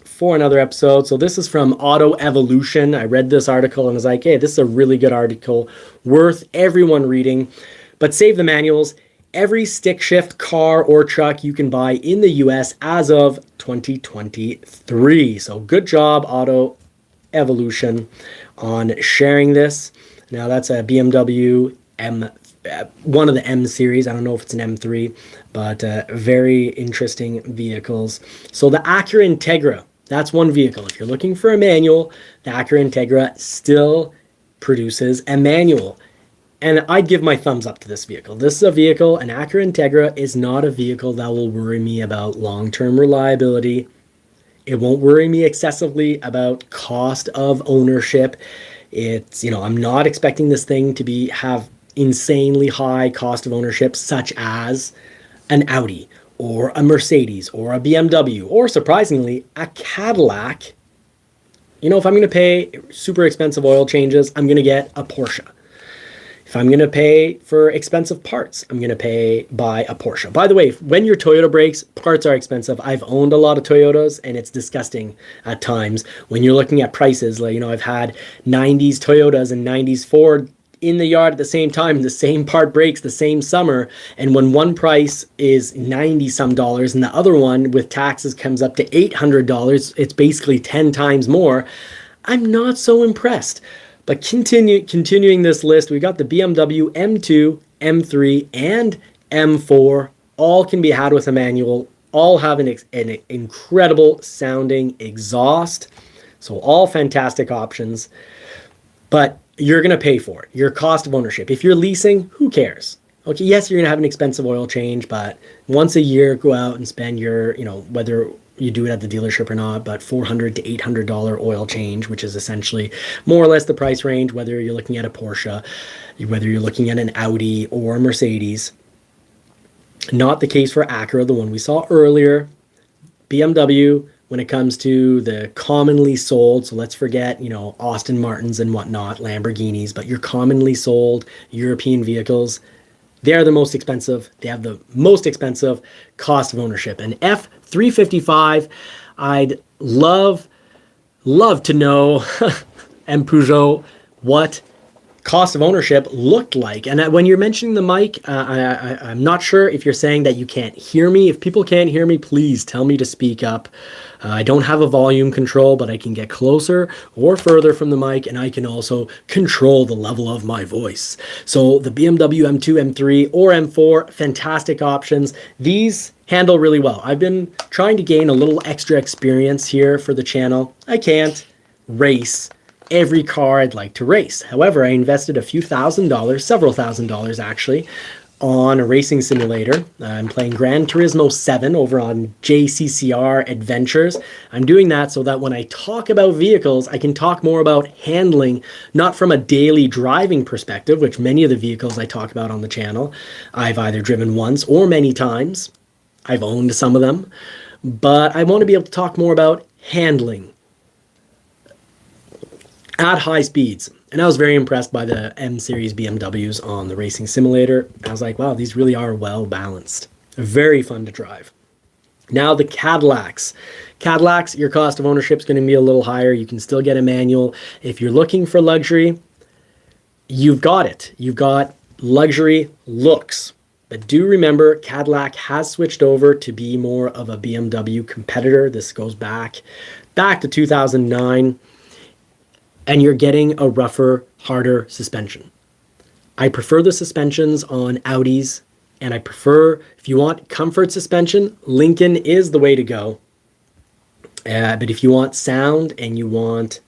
for another episode. So this is from Auto Evolution. I read this article and was like, hey, this is a really good article, worth everyone reading. But save the manuals. Every stick shift car or truck you can buy in the US as of 2023. So good job, Auto Evolution, on sharing this. Now that's a BMW one of the M series. I don't know if it's an M3, but very interesting vehicles. So the Acura Integra, that's one vehicle. If you're looking for a manual, the Acura Integra still produces a manual. And I'd give my thumbs up to this vehicle. This is a vehicle, an Acura Integra is not a vehicle that will worry me about long-term reliability. It won't worry me excessively about cost of ownership. It's, I'm not expecting this thing to have insanely high cost of ownership, such as an Audi or a Mercedes or a BMW or, surprisingly, a Cadillac. If I'm going to pay super expensive oil changes, I'm going to get a Porsche. If I'm going to pay for expensive parts, I'm going to buy a Porsche. By the way, when your Toyota breaks, parts are expensive. I've owned a lot of Toyotas, and it's disgusting at times when you're looking at prices. Like, I've had 90s Toyotas and 90s Ford in the yard at the same time. The same part breaks the same summer, and when one price is $90 some and the other one with taxes comes up to $800, it's basically 10 times more. I'm not so impressed. But continuing this list, we got the BMW M2, M3, and M4. All can be had with a manual. All have an incredible sounding exhaust. So all fantastic options. But you're going to pay for it. Your cost of ownership. If you're leasing, who cares? Okay, yes, you're going to have an expensive oil change, but once a year, go out and spend your, whether you do it at the dealership or not, but $400 to $800 oil change, which is essentially more or less the price range, whether you're looking at a Porsche, whether you're looking at an Audi or a Mercedes. Not the case for Acura, the one we saw earlier. BMW, when it comes to the commonly sold, so let's forget, Aston Martins and whatnot, Lamborghinis, but your commonly sold European vehicles, they're the most expensive. They have the most expensive cost of ownership. And F355, I'd love to know, and Peugeot, what cost of ownership looked like. And when you're mentioning the mic, I'm not sure if you're saying that you can't hear me. If people can't hear me, please tell me to speak up. I don't have a volume control, but I can get closer or further from the mic, and I can also control the level of my voice. So the BMW M2, M3, or M4, fantastic options. These handle really well. I've been trying to gain a little extra experience here for the channel. I can't race every car I'd like to race. However, I invested a few $1,000s, several $1,000s actually, on a racing simulator. I'm playing Gran Turismo 7 over on JCCR Adventures. I'm doing that so that when I talk about vehicles, I can talk more about handling, not from a daily driving perspective, which many of the vehicles I talk about on the channel, I've either driven once or many times. I've owned some of them, but I want to be able to talk more about handling at high speeds. And I was very impressed by the M series BMWs on the racing simulator. I was like, wow, these really are well balanced. Very fun to drive. Now the Cadillacs. Cadillacs, your cost of ownership is going to be a little higher. You can still get a manual. If you're looking for luxury, you've got it. You've got luxury looks. But do remember, Cadillac has switched over to be more of a BMW competitor. This goes back to 2009. And you're getting a rougher, harder suspension. I prefer the suspensions on Audis, and I prefer, if you want comfort suspension, Lincoln is the way to go. But if you want sound and you want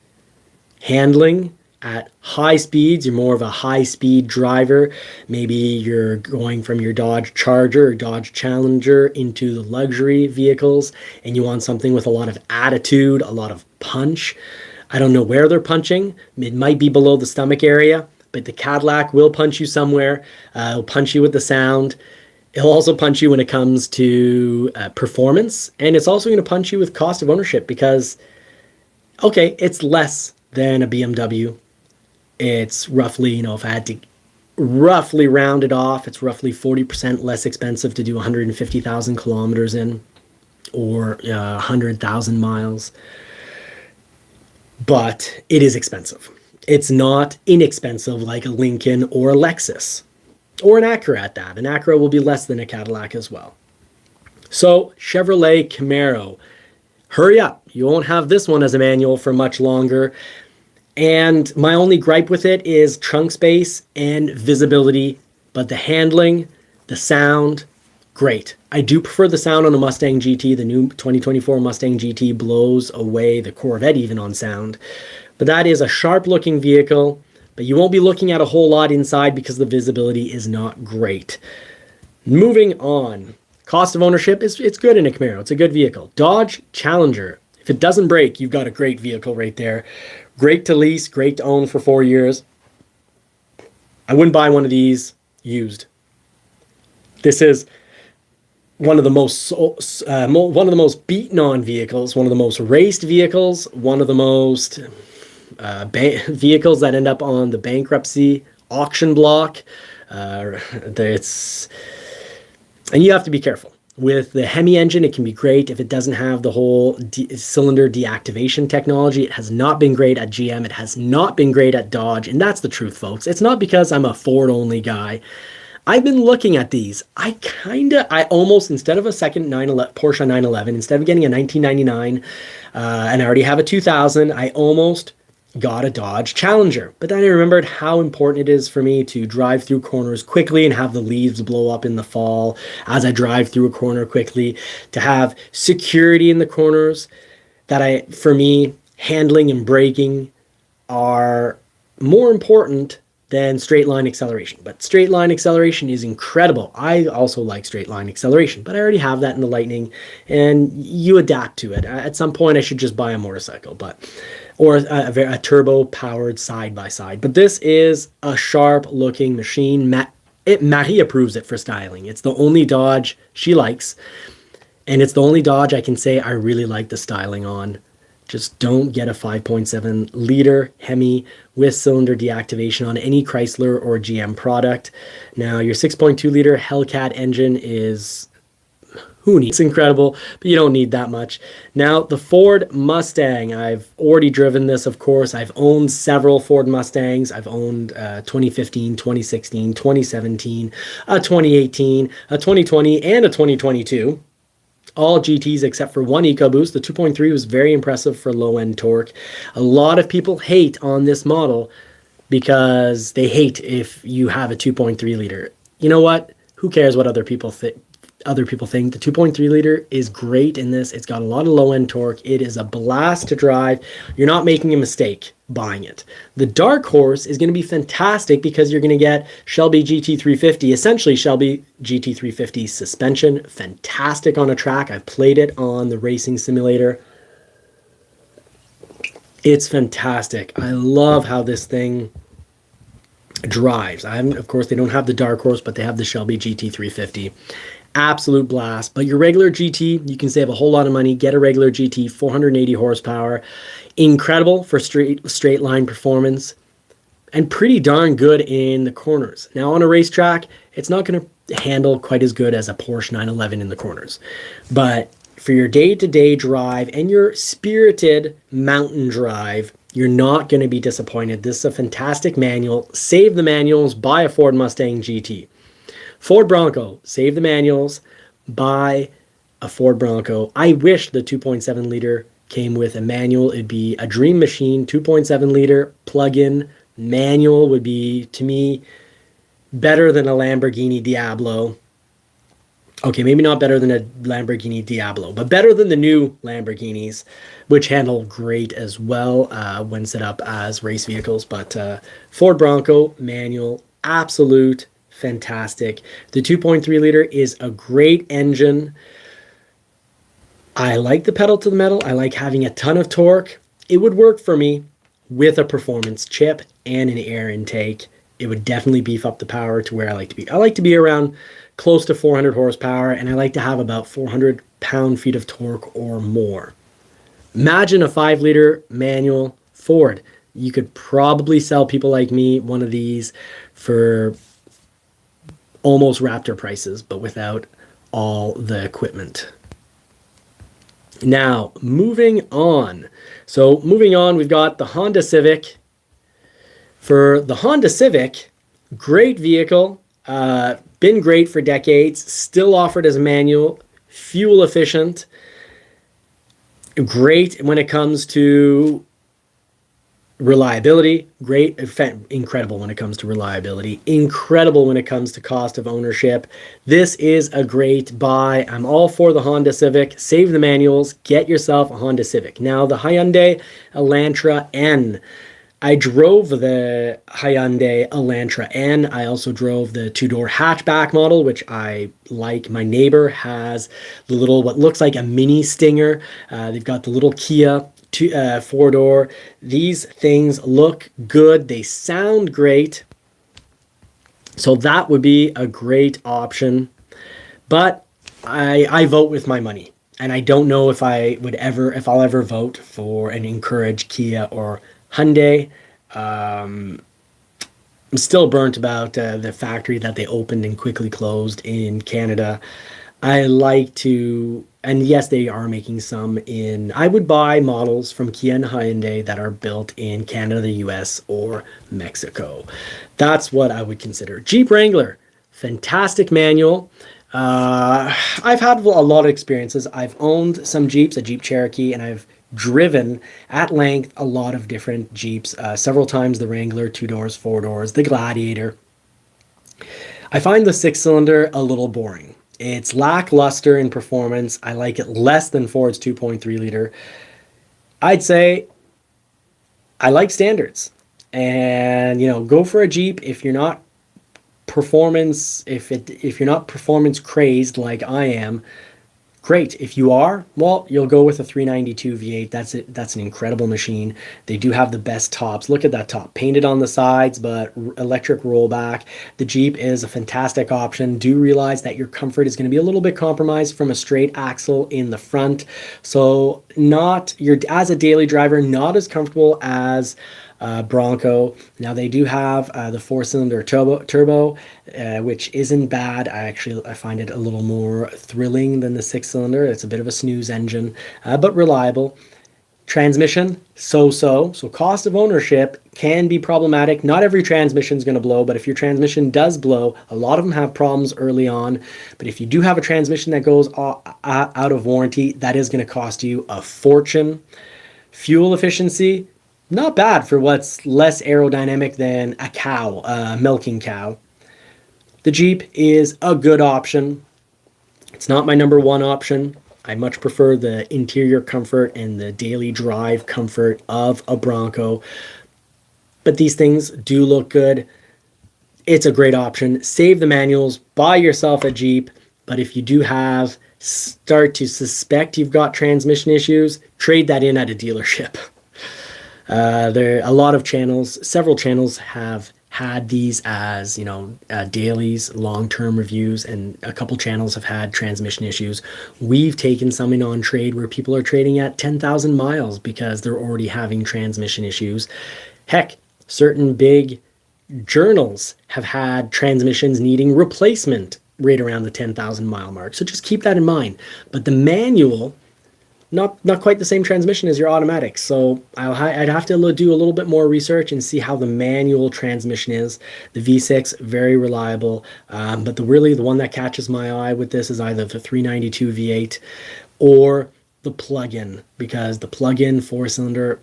handling at high speeds, you're more of a high-speed driver, maybe you're going from your Dodge Charger or Dodge Challenger into the luxury vehicles, and you want something with a lot of attitude, a lot of punch. I don't know where they're punching. It might be below the stomach area, but the Cadillac will punch you somewhere. It'll punch you with the sound. It'll also punch you when it comes to performance, and it's also going to punch you with cost of ownership because, okay, it's less than a BMW. It's roughly, if I had to roughly round it off, it's roughly 40% less expensive to do 150,000 kilometers in. or 100,000 miles, but it is expensive. It's not inexpensive like a Lincoln or a Lexus or an Acura at that. An Acura will be less than a Cadillac as well. So Chevrolet Camaro, hurry up. You won't have this one as a manual for much longer. And my only gripe with it is trunk space and visibility, but the handling, the sound, great. I do prefer the sound on the Mustang GT. The new 2024 Mustang GT blows away the Corvette even on sound. But that is a sharp looking vehicle, but you won't be looking at a whole lot inside because the visibility is not great. Moving on. Cost of ownership, it's good in a Camaro. It's a good vehicle. Dodge Challenger. If it doesn't break, you've got a great vehicle right there. Great to lease, great to own for 4 years. I wouldn't buy one of these used. This is one of the most beaten on vehicles, one of the most raced vehicles, one of the most vehicles that end up on the bankruptcy auction block. And you have to be careful. With the Hemi engine, it can be great if it doesn't have the whole cylinder deactivation technology. It has not been great at GM. It has not been great at Dodge. And that's the truth, folks. It's not because I'm a Ford-only guy. I've been looking at these. I almost, instead of a second Porsche 911, instead of getting a 1999, and I already have a 2000, I almost got a Dodge Challenger. But then I remembered how important it is for me to drive through corners quickly and have the leaves blow up in the fall as I drive through a corner quickly, to have security in the corners. For me, handling and braking are more important than straight line acceleration. But straight line acceleration is incredible. I also like straight line acceleration, but I already have that in the Lightning, and you adapt to it. At some point, I should just buy a motorcycle, or a turbo-powered side-by-side. But this is a sharp-looking machine. Marie approves it for styling. It's the only Dodge she likes, and it's the only Dodge I can say I really like the styling on. Just don't get a 5.7 liter Hemi with cylinder deactivation on any Chrysler or GM product. Now, your 6.2 liter Hellcat engine is, it's incredible, but you don't need that much. Now, the Ford Mustang, I've already driven this, of course. I've owned several Ford Mustangs. I've owned 2015, 2016, 2017, a 2018, a 2020, and a 2022. All GTs except for one EcoBoost. The 2.3 was very impressive for low-end torque. A lot of people hate on this model because they hate if you have a 2.3 liter. You know what? Who cares what other people think? The 2.3 liter is great in this. It's got a lot of low-end torque. It is a blast to drive. You're not making a mistake buying it. The Dark Horse is going to be fantastic because you're going to get Shelby GT350, essentially Shelby GT350 suspension. Fantastic on a track. I've played it on the racing simulator. It's fantastic. I love how this thing drives. Of course, they don't have the Dark Horse, but they have the Shelby GT350. Absolute blast. But your regular GT, you can save a whole lot of money. Get a regular GT, 480 horsepower. Incredible for straight line performance, and pretty darn good in the corners. Now, on a racetrack, it's not going to handle quite as good as a Porsche 911 in the corners. But for your day-to-day drive and your spirited mountain drive, you're not going to be disappointed. This is a fantastic manual. Save the manuals, buy a Ford Mustang GT. Ford Bronco, save the manuals, buy a Ford Bronco. I wish the 2.7 liter came with a manual. It'd be a dream machine. 2.7 liter plug-in manual would be, to me, better than a Lamborghini Diablo. Okay, maybe not better than a Lamborghini Diablo, but better than the new Lamborghinis, which handle great as well when set up as race vehicles. But Ford Bronco manual, absolute fantastic. The 2.3 liter is a great engine. I like the pedal to the metal. I like having a ton of torque. It would work for me with a performance chip and an air intake. It would definitely beef up the power to where I like to be. I like to be around close to 400 horsepower, and I like to have about 400 pound-feet of torque or more. Imagine a 5 liter manual Ford. You could probably sell people like me one of these for almost Raptor prices, but without all the equipment. Now, moving on. So moving on, we've got the Honda Civic. For the Honda Civic, great vehicle, been great for decades, still offered as manual, fuel efficient, great when it comes to reliability, great, incredible when it comes to reliability, incredible when it comes to cost of ownership. This is a great buy. I'm all for the Honda Civic. Save the manuals, get yourself a Honda Civic. Now the Hyundai Elantra N. I drove the Hyundai Elantra N. I also drove the two-door hatchback model, which I like. My neighbor has the little, what looks like a mini Stinger. They've got the little Kia four-door. These things look good. They sound great. So that would be a great option. But I vote with my money. And I don't know if I'll ever vote for and encourage Kia or Hyundai. I'm still burnt about the factory that they opened and quickly closed in Canada. I like to, and yes, they are making some I would buy models from Kia and Hyundai that are built in Canada, the US, or Mexico. That's what I would consider. Jeep Wrangler, fantastic manual. I've had a lot of experiences. I've owned some Jeeps, a Jeep Cherokee, and I've driven at length a lot of different Jeeps, several times the Wrangler, 2 doors, 4 doors, the Gladiator. I find the 6-cylinder a little boring. It's lackluster in performance. I like it less than Ford's 2.3 liter. I'd say I like standards. And, go for a Jeep if you're not if you're not performance crazed like I am. Great. If you are, well, you'll go with a 392 V8. That's it. That's an incredible machine. They do have the best tops. Look at that top, painted on the sides, but electric rollback. The Jeep is a fantastic option. Do realize that your comfort is going to be a little bit compromised from a straight axle in the front. So as a daily driver, not as comfortable as Bronco. Now they do have the 4-cylinder turbo, which isn't bad. I find it a little more thrilling than the 6-cylinder. It's a bit of a snooze engine, but reliable. Transmission, so cost of ownership can be problematic. Not every transmission is going to blow, but if your transmission does blow, a lot of them have problems early on. But if you do have a transmission that goes out of warranty, that is going to cost you a fortune. Fuel efficiency, not bad for what's less aerodynamic than a cow, milking cow. The Jeep is a good option. It's not my number one option. I much prefer the interior comfort and the daily drive comfort of a Bronco. But these things do look good. It's a great option. Save the manuals, buy yourself a Jeep. But if you do start to suspect you've got transmission issues, trade that in at a dealership. There are a lot of channels, several channels have had these as, dailies, long-term reviews, and a couple channels have had transmission issues. We've taken some in on trade where people are trading at 10,000 miles because they're already having transmission issues. Heck, certain big journals have had transmissions needing replacement right around the 10,000 mile mark. So just keep that in mind. But the manual, not quite the same transmission as your automatic. So I'd have to do a little bit more research and see how the manual transmission is. The V6, very reliable. But the one that catches my eye with this is either the 392 V8 or the plug-in, because the plug-in 4-cylinder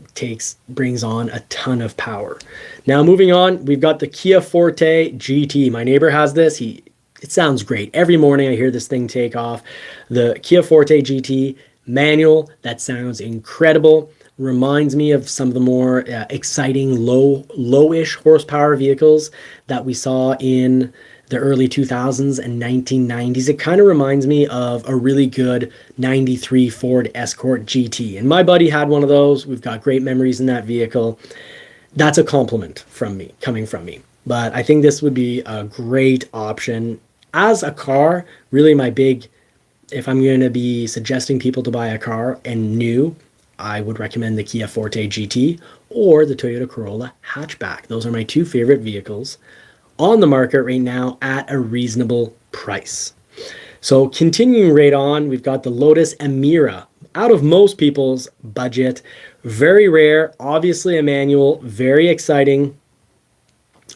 brings on a ton of power. Now moving on, we've got the Kia Forte GT. My neighbor has this. It sounds great. Every morning I hear this thing take off. The Kia Forte GT manual, that sounds incredible. Reminds me of some of the more exciting lowish horsepower vehicles that we saw in the early 2000s and 1990s. It kind of reminds me of a really good 93 Ford Escort GT. And my buddy had one of those. We've got great memories in that vehicle. That's a compliment coming from me. But I think this would be a great option. As a car, really if I'm going to be suggesting people to buy a car and new, I would recommend the Kia Forte GT or the Toyota Corolla hatchback. Those are my two favorite vehicles on the market right now at a reasonable price. So continuing right on, we've got the Lotus Emira. out of most people's budget. Very rare, obviously a manual, very exciting.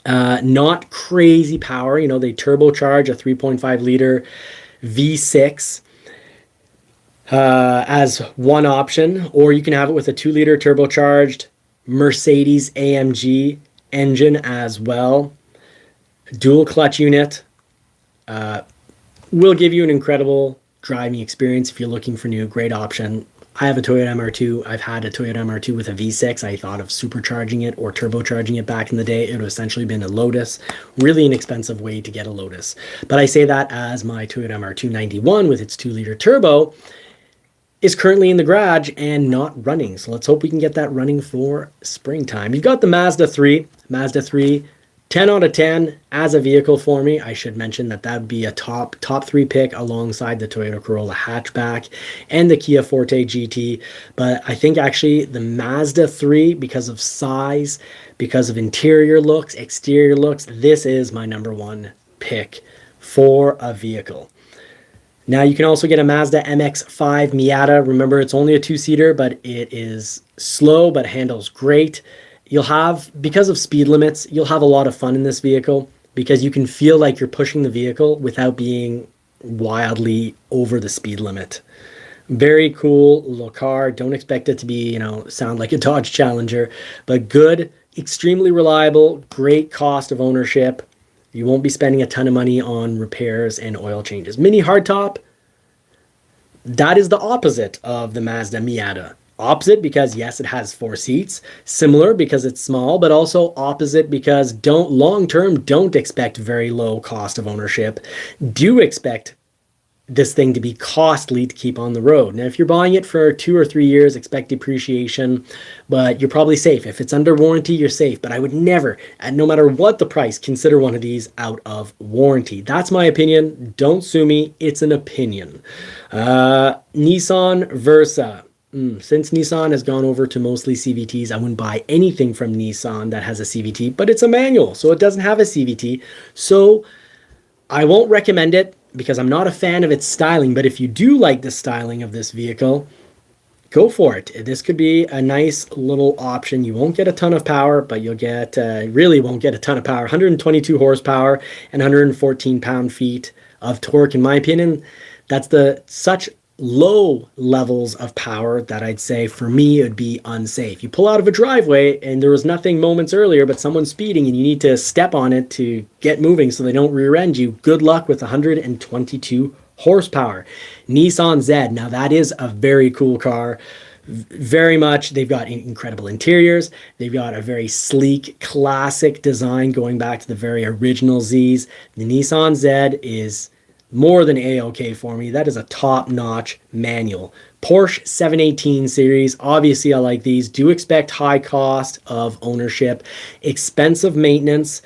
Not crazy power. You know, they turbocharge a 3.5 liter V6 as one option, or you can have it with a 2 liter turbocharged Mercedes AMG engine as well. Dual clutch unit will give you an incredible driving experience if you're looking for new. Great option. I have a Toyota MR2. I've had a Toyota MR2 with a V6. I thought of supercharging it or turbocharging it back in the day. It would essentially been a Lotus. Really inexpensive way to get a Lotus. But I say that as my Toyota MR2 91 with its 2 liter turbo is currently in the garage and not running. So let's hope we can get that running for springtime. You've got the Mazda 3. Mazda 3, 10 out of 10 as a vehicle for me. I should mention that that would be a top 3 pick alongside the Toyota Corolla hatchback and the Kia Forte GT. But I think actually the Mazda 3, because of size, because of interior looks, exterior looks, this is my number 1 pick for a vehicle. Now you can also get a Mazda MX-5 Miata. Remember, it's only a 2-seater, but it is slow but handles great. You'll have, because of speed limits, you'll have a lot of fun in this vehicle because you can feel like you're pushing the vehicle without being wildly over the speed limit. Very cool little car. Don't expect it to be, sound like a Dodge Challenger, but good, extremely reliable, great cost of ownership. You won't be spending a ton of money on repairs and oil changes. Mini hardtop, that is the opposite of the Mazda Miata. Opposite because yes, it has 4 seats. Similar because it's small, but also opposite because long term don't expect very low cost of ownership. Do expect this thing to be costly to keep on the road. Now, if you're buying it for 2 or 3 years, expect depreciation, but you're probably safe. If it's under warranty, you're safe. But I would never, and no matter what the price, consider one of these out of warranty. That's my opinion. Don't sue me. It's an opinion. Nissan Versa. Since Nissan has gone over to mostly CVTs, I wouldn't buy anything from Nissan that has a CVT, but it's a manual, so it doesn't have a CVT. So I won't recommend it because I'm not a fan of its styling, but if you do like the styling of this vehicle, go for it. This could be a nice little option. You won't get a ton of power, but you'll get, really won't get a ton of power. 122 horsepower and 114 pound-feet of torque. In my opinion, that's such low levels of power that I'd say for me it would be unsafe. You pull out of a driveway and there was nothing moments earlier but someone speeding and you need to step on it to get moving so they don't rear end you. Good luck with 122 horsepower. Nissan Z, now that is a very cool car. Very much, they've got incredible interiors. They've got a very sleek, classic design going back to the very original Zs. The Nissan Z is more than A-OK for me. That is a top-notch manual. Porsche 718 series. Obviously, I like these. Do expect high cost of ownership, expensive maintenance,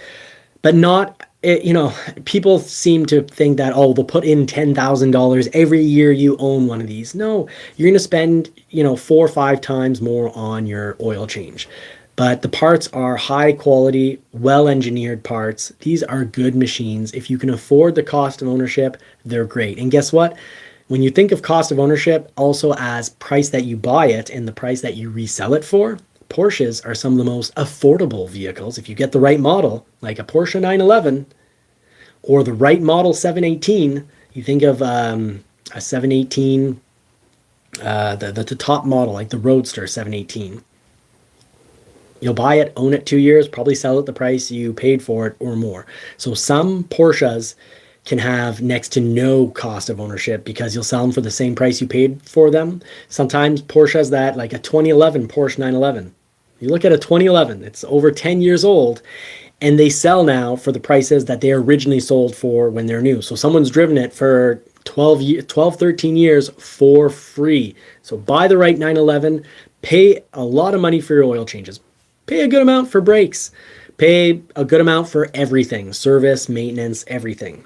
but not, people seem to think that, they'll put in $10,000 every year you own one of these. No, you're going to spend, 4 or 5 times more on your oil change. But the parts are high quality, well-engineered parts. These are good machines. If you can afford the cost of ownership, they're great. And guess what? When you think of cost of ownership also as price that you buy it and the price that you resell it for, Porsches are some of the most affordable vehicles. If you get the right model, like a Porsche 911 or the right model 718, you think of a 718, the top model, like the Roadster 718. You'll buy it, own it 2 years, probably sell it the price you paid for it or more. So some Porsches can have next to no cost of ownership because you'll sell them for the same price you paid for them. Sometimes Porsches that, like a 2011 Porsche 911. You look at a 2011, it's over 10 years old, and they sell now for the prices that they originally sold for when they're new. So someone's driven it for 12, 13 years for free. So buy the right 911, pay a lot of money for your oil changes. Pay a good amount for brakes. Pay a good amount for everything, service, maintenance, everything.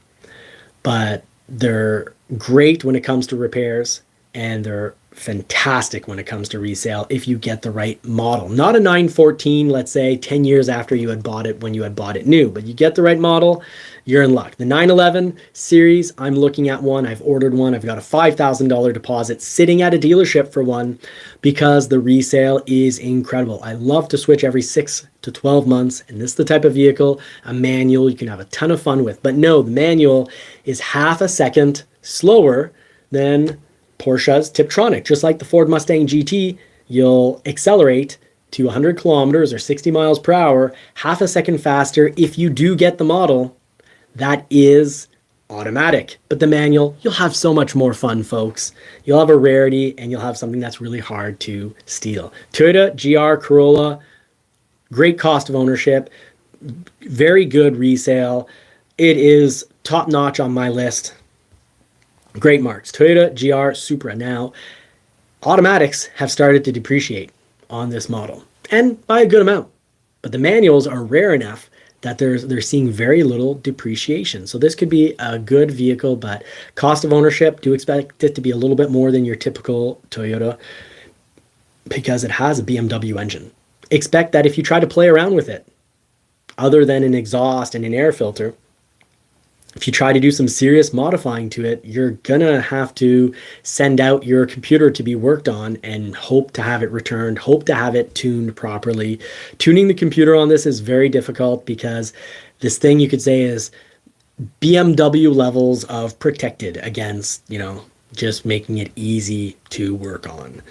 But they're great when it comes to repairs, and they're fantastic when it comes to resale if you get the right model. Not a 914, let's say 10 years after you had bought it when you had bought it new, but you get the right model, you're in luck. The 911 series, I'm looking at one. I've ordered one. I've got a $5,000 deposit sitting at a dealership for one because the resale is incredible. I love to switch every 6 to 12 months, and this is the type of vehicle, a manual, you can have a ton of fun with. But no, the manual is half a second slower than Porsche's Tiptronic. Just like the Ford Mustang GT, you'll accelerate to 100 kilometers or 60 miles per hour, half a second faster if you do get the model that is automatic. But the manual, you'll have so much more fun, folks. You'll have a rarity and you'll have something that's really hard to steal. Toyota GR Corolla, great cost of ownership, very good resale. It is top notch on my list. Great marks. Toyota GR Supra. Now, automatics have started to depreciate on this model, and by a good amount. But the manuals are rare enough that they're seeing very little depreciation. So this could be a good vehicle, but cost of ownership, do expect it to be a little bit more than your typical Toyota because it has a BMW engine. Expect that if you try to play around with it, other than an exhaust and an air filter, if you try to do some serious modifying to it, you're gonna have to send out your computer to be worked on and hope to have it returned, hope to have it tuned properly. Tuning the computer on this is very difficult because this thing you could say is BMW levels of protected against, just making it easy to work on.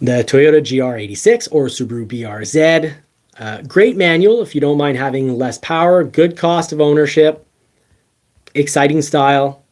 The Toyota GR86 or Subaru BRZ, great manual if you don't mind having less power, good cost of ownership, exciting style.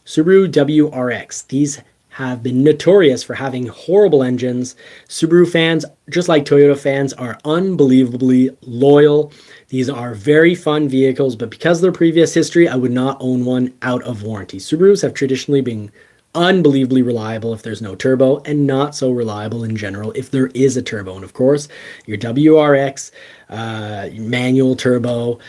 Subaru WRX, these have been notorious for having horrible engines. Subaru fans, just like Toyota fans, are unbelievably loyal. These are very fun vehicles, but because of their previous history, I would not own one out of warranty. Subarus have traditionally been unbelievably reliable if there's no turbo, and not so reliable in general if there is a turbo. And of course, your WRX manual turbo,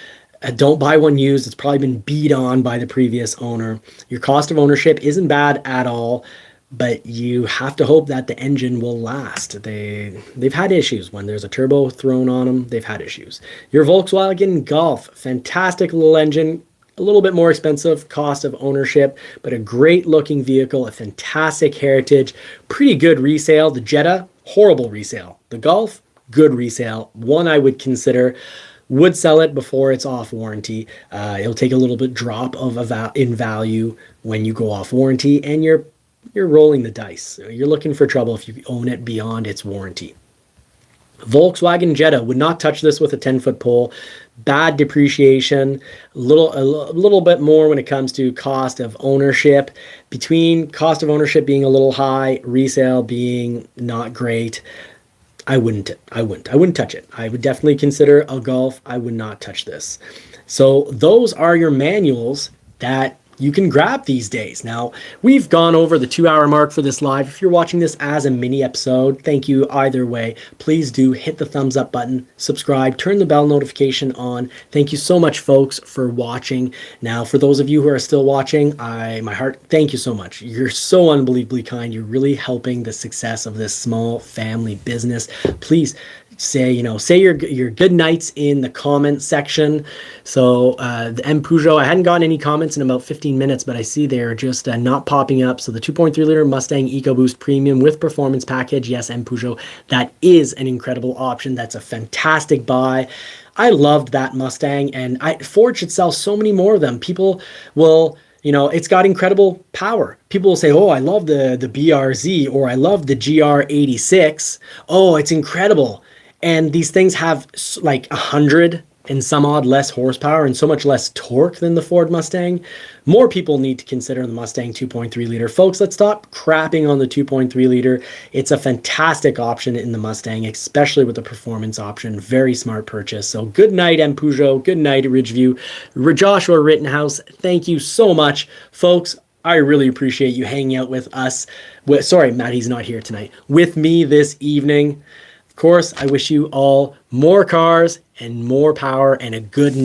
don't buy one used. It's probably been beat on by the previous owner. Your cost of ownership isn't bad at all, but you have to hope that the engine will last. They've had issues when there's a turbo thrown on them. They've had issues. Your Volkswagen Golf, fantastic little engine, a little bit more expensive cost of ownership, but a great looking vehicle, a fantastic heritage, pretty good resale. The Jetta, horrible resale. The Golf, good resale. One I would consider. Would sell it before it's off warranty. It'll take a little bit drop in value when you go off warranty, and you're rolling the dice. You're looking for trouble if you own it beyond its warranty. Volkswagen Jetta, would not touch this with a 10-foot pole. Bad depreciation, a little bit more when it comes to cost of ownership. Between cost of ownership being a little high, resale being not great, I wouldn't touch it. I would definitely consider a Golf. I would not touch this. So those are your manuals that you can grab these days. Now, we've gone over the 2-hour mark for this live. If you're watching this as a mini episode, thank you either way. Please do hit the thumbs up button, subscribe, turn the bell notification on. Thank you so much, folks, for watching. Now, for those of you who are still watching, my heart, thank you so much. You're so unbelievably kind. You're really helping the success of this small family business. Please say your good nights in the comment section. So the M Peugeot, I hadn't gotten any comments in about 15 minutes, but I see they're just not popping up. So the 2.3 liter Mustang EcoBoost Premium with performance package, yes, M Peugeot, that is an incredible option. That's a fantastic buy. I loved that Mustang, and Ford should sell so many more of them. People will, it's got incredible power. People will say, oh, I love the BRZ, or I love the GR86. Oh, it's incredible. And these things have like 100 and some odd less horsepower and so much less torque than the Ford Mustang. More people need to consider the Mustang 2.3 liter. Folks, let's stop crapping on the 2.3 liter. It's a fantastic option in the Mustang, especially with the performance option. Very smart purchase. So good night, M Peugeot. Good night, Ridgeview. Joshua Rittenhouse, thank you so much. Folks, I really appreciate you hanging out with us. Sorry, Matt, he's not here tonight. With me this evening. Of course, I wish you all more cars and more power and a good night.